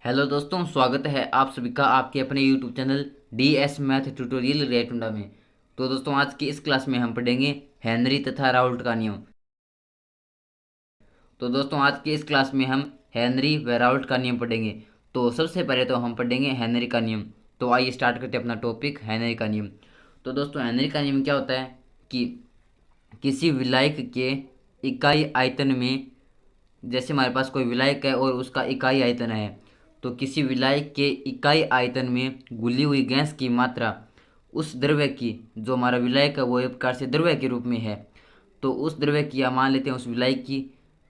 Hello दोस्तों, स्वागत है आप सभी का आपके अपने YouTube channel DS math tutorial रेटुंडा में। तो दोस्तों, आज की इस क्लास में हम पढ़ेंगे हेनरी तथा राउल्ट का नियम। तो दोस्तों, आज की इस क्लास में हम हेनरी व राउल्ट का नियम पढ़ेंगे। तो सबसे पहले तो हम पढ़ेंगे हेनरी का नियम। तो आइए स्टार्ट करते हैं अपना टॉपिक हेनरी का नियम। तो दोस्तों, हेनरी का नियम क्या होता है कि किसी विलायक के इकाई आयतन में, जैसे हमारे पास कोई विलायक है और उसका इकाई आयतन है, तो किसी विलायक के इकाई आयतन में घुली हुई गैस की मात्रा उस द्रव्य की, जो हमारा विलायक है वो एक प्रकार से द्रव्य के रूप में है, तो उस द्रव्य की या मान लेते हैं उस विलायक की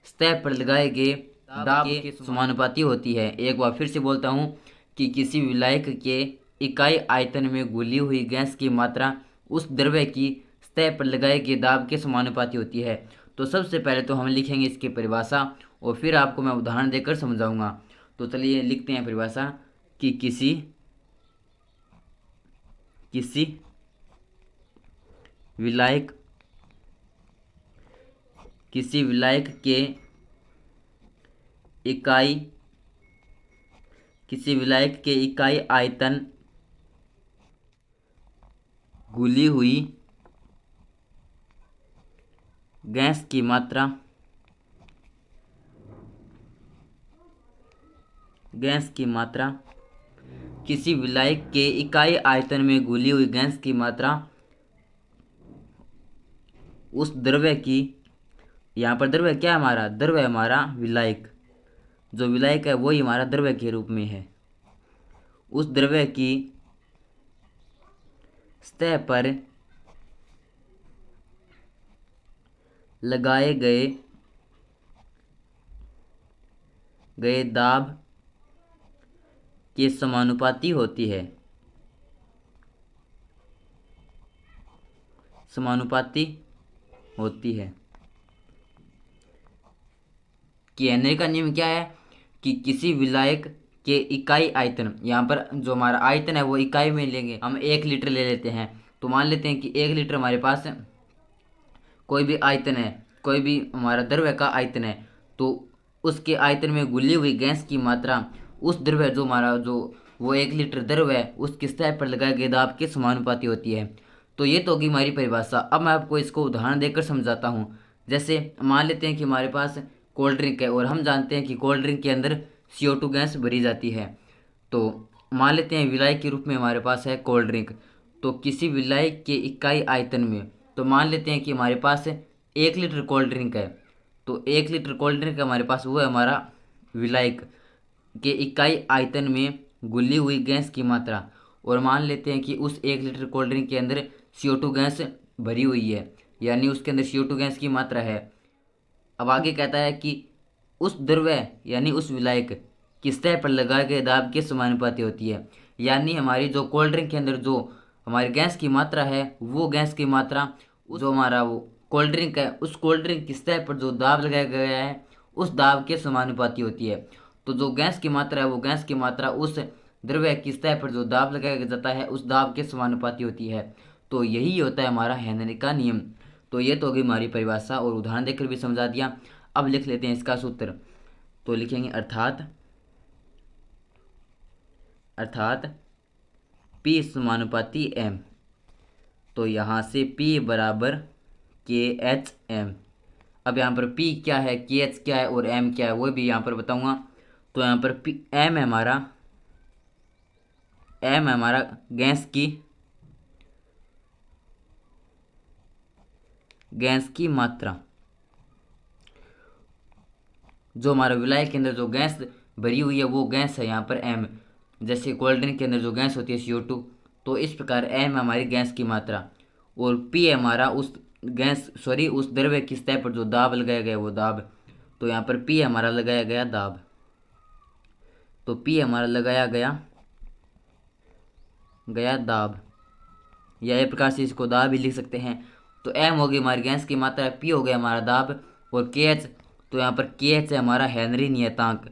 सतह पर लगाए गए दाब के समानुपाती होती है। एक बार फिर से बोलता हूँ कि किसी विलायक के इकाई आयतन में घुली हुई गैस की मात्रा उस द्रव्य की सतह पर लगाए गए दाब के समानुपाती होती है। तो सबसे पहले तो हम लिखेंगे इसकी परिभाषा और फिर आपको मैं उदाहरण देकर समझाऊंगा। तो चलिए लिखते हैं परिभाषा कि किसी किसी विलायक किसी विलायक के इकाई किसी विलायक के इकाई आयतन घुली हुई गैस की मात्रा किसी विलायक के इकाई आयतन में घुली हुई गैस की मात्रा उस द्रव्य की, यहाँ पर द्रव्य क्या है हमारा, द्रव्य हमारा विलायक, जो विलायक है वही हमारा द्रव्य के रूप में है, उस द्रव्य की सतह पर लगाए गए दाब के समानुपाती होती है। कि हेनरी का नियम क्या है कि किसी विलायक के इकाई आयतन, यहाँ पर जो हमारा आयतन है वो इकाई में लेंगे, हम 1 लीटर ले लेते हैं। तो मान लेते हैं कि 1 लीटर हमारे पास कोई भी आयतन है, कोई भी हमारा द्रव्य का आयतन है, तो उसके आयतन में घुली हुई गैस की मात्रा उस द्रव्य, जो हमारा जो वो 1 लीटर द्रव्य है, उसकी सतह पर लगाए गए दाब के समानुपाती होती है। तो ये तो होगी हमारी परिभाषा। अब मैं आपको इसको उदाहरण देकर समझाता हूँ। जैसे मान लेते हैं कि हमारे पास कोल्ड ड्रिंक है और हम जानते हैं कि कोल्ड ड्रिंक के अंदर CO2 गैस भरी जाती है। तो मान लेते हैं विलायक के रूप में हमारे पास है कोल्ड ड्रिंक। तो किसी विलायक के इकाई आयतन में, तो मान लेते हैं कि हमारे पास 1 लीटर कोल्ड ड्रिंक है। तो 1 लीटर कोल्ड ड्रिंक हमारे पास वो है हमारा विलायक के इकाई आयतन में घुली हुई गैस की मात्रा। और मान लेते हैं कि उस 1 लीटर कोल्ड ड्रिंक के अंदर CO2 गैस भरी हुई है, यानी उसके अंदर CO2 गैस की मात्रा है। अब आगे कहता है कि उस द्रव्य यानी उस विलायक की सतह पर लगाए गए दाब के समानुपाती होती है। यानी हमारी जो कोल्ड ड्रिंक के अंदर जो हमारी गैस की मात्रा है, वो गैस की मात्रा जो हमारा वो कोल्ड ड्रिंक है, उस कोल्ड ड्रिंक की सतह पर जो दाब लगाया गया है उस दाब के समानुपाती होती है। तो जो गैस की मात्रा है वो गैस की मात्रा उस द्रव्य की सतह पर जो दाब लगाया जाता है उस दाब के समानुपाती होती है। तो यही होता है हमारा हेनरी का नियम। तो ये तो होगी हमारी परिभाषा और उदाहरण देकर भी समझा दिया। अब लिख लेते हैं इसका सूत्र। तो लिखेंगे अर्थात अर्थात P समानुपाती M। तो यहाँ से P बराबर KH M। अब यहाँ पर P क्या है, KH क्या है और M क्या है वो भी यहाँ पर बताऊँगा। तो यहाँ पर M है हमारा गैस की मात्रा, जो हमारा विलायक के अंदर जो गैस भरी हुई है वो गैस है यहाँ पर M। जैसे कोल्ड ड्रिंक के अंदर जो गैस होती है CO2, तो इस प्रकार M है हमारी गैस की मात्रा और P है हमारा उस द्रव्य की सतह पर जो दाब लगाया गया वो दाब। तो यहाँ पर P हमारा लगाया गया दाब। तो P हमारा लगाया गया दाब, या एक प्रकार से इसको दाब भी लिख सकते हैं। तो M हो गई हमारी गैस की मात्रा, P हो गया हमारा दाब और KH, तो यहाँ पर KH है हमारा हेनरी नियतांक।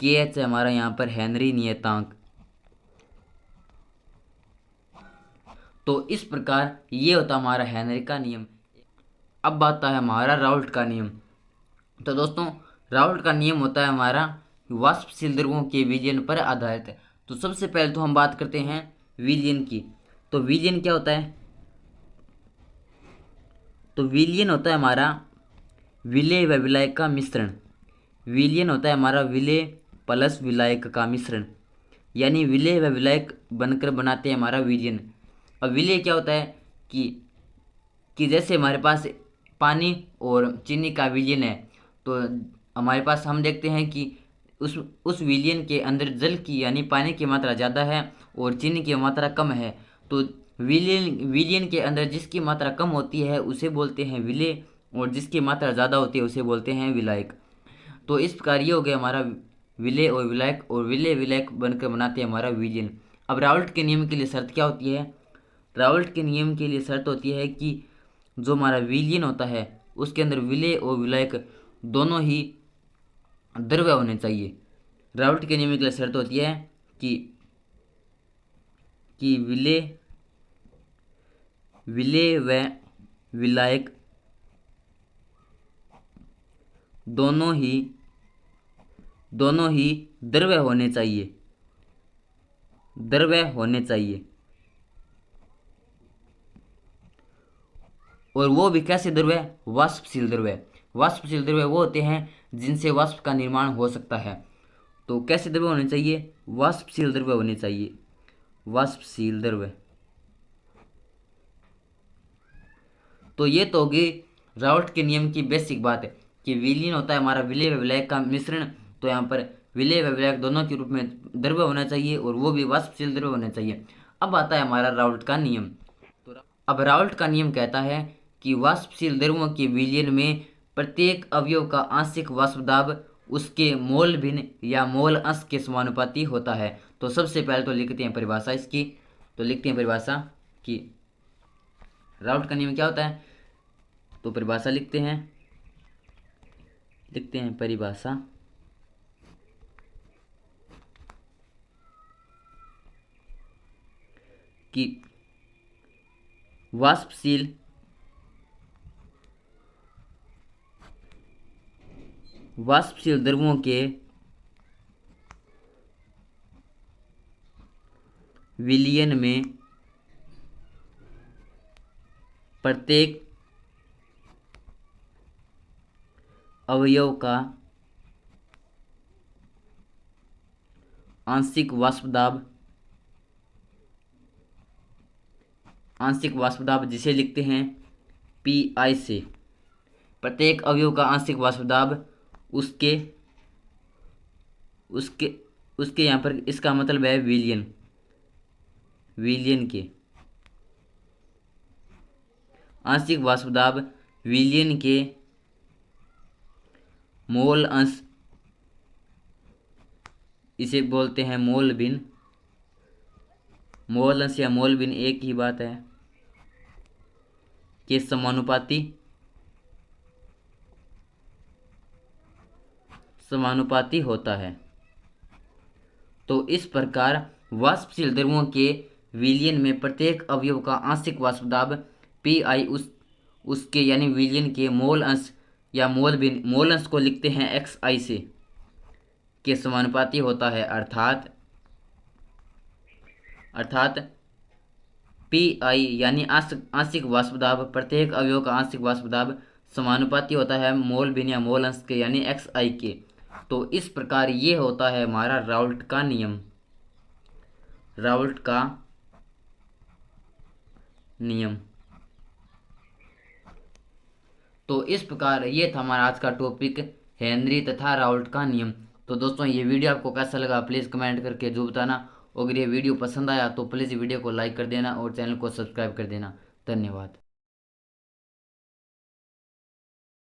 KH है हमारा यहाँ पर हेनरी नियतांक। तो इस प्रकार ये होता हमारा हेनरी का नियम। अब आता है हमारा राउल्ट का नियम। तो दोस्तों, राउल्ट का नियम होता है हमारा वाष्पशील द्रव्यों के विलयन पर आधारित है। तो सबसे पहले तो हम बात करते हैं विलयन की। तो विलयन क्या होता है? तो विलयन होता है हमारा विलेय व विलायक का मिश्रण। विलयन होता है हमारा विलेय प्लस विलायक का मिश्रण, यानी विलेय व विलायक बनकर बनाते हैं हमारा विलयन। अब विलेय क्या होता है कि जैसे हमारे पास पानी और चीनी का विलयन है, तो हमारे पास हम देखते हैं कि उस विलयन के अंदर जल की यानी पानी की मात्रा ज़्यादा है और चीनी की मात्रा कम है। तो विलयन के अंदर जिसकी मात्रा कम होती है उसे बोलते हैं विलेय, और जिसकी मात्रा ज़्यादा होती है उसे बोलते हैं विलायक। तो इस प्रकार ये हो गया हमारा विलेय और विलायक, और विलेय विलायक बनकर बनाते हैं हमारा विलयन। अब राउल्ट के नियम के लिए शर्त क्या होती है? राउल्ट के नियम के लिए शर्त होती है कि जो हमारा विलयन होता है उसके अंदर विलेय और विलायक दोनों ही द्रव्य होने चाहिए। राउल्ट के नियम के लिए शर्त होती है कि विलेय व विलायक दोनों ही द्रव्य होने चाहिए, और वो भी कैसे द्रव्य? वाष्पशील द्रव्य। वाष्पशील द्रव्य वो होते हैं जिनसे वाष्प का निर्माण हो सकता है। तो कैसे द्रव्य होने चाहिए? वाष्पशील द्रव्य होने चाहिए, वाष्पशील द्रव्य। तो ये तो होगी राउल्ट के नियम की बेसिक बात है कि विलयन होता है हमारा विलेय व विलायक का मिश्रण। तो यहाँ पर विलेय व विलायक दोनों के रूप में द्रव्य होना चाहिए और वो भी वाष्पशील द्रव्य होना चाहिए। अब आता है हमारा राउल्ट का नियम। तो अब राउल्ट का नियम कहता है कि वाष्पशील द्रव्यों के विलयन में प्रत्येक अवयव का आंशिक वाष्प दाब उसके मोल भिन्न या मोल अंश के समानुपाती होता है। तो सबसे पहले तो लिखते हैं परिभाषा इसकी। तो लिखते हैं परिभाषा कि राउल्ट का नियम क्या होता है। तो परिभाषा लिखते हैं परिभाषा कि वाष्पशील द्रव्यों के विलयन में प्रत्येक अवयव का आंशिक वाष्प दाब जिसे लिखते हैं PI से, प्रत्येक अवयव का आंशिक वाष्प दाब उसके यहाँ पर, इसका मतलब है विलयन के आंशिक वाष्प दाब विलयन के मोल अंश, इसे बोलते हैं मोल भिन्न। मोल अंश या मोल भिन्न एक ही बात है, के समानुपाती होता है। तो इस प्रकार वाष्पशील द्रव्यों के विलयन में प्रत्येक अवयव का आंशिक वाष्प दाब PI उसके यानी विलयन के मोल अंश या मोल भिन्न, मोल अंश को लिखते हैं XI से, के समानुपाती होता है। अर्थात PI यानी आंशिक वाष्प दाब प्रत्येक अवयव का आंशिक वाष्प दाब समानुपाती होता है मोल भिन्न या मोल अंश के यानी XI के। तो इस प्रकार ये होता है हमारा राउल्ट का नियम। तो इस प्रकार ये था हमारा आज का टॉपिक, हेनरी तथा राउल्ट का नियम। तो दोस्तों ये वीडियो आपको कैसा लगा प्लीज़ कमेंट करके जो बताना। अगर ये वीडियो पसंद आया तो प्लीज़ वीडियो को लाइक कर देना और चैनल को सब्सक्राइब कर देना। धन्यवाद।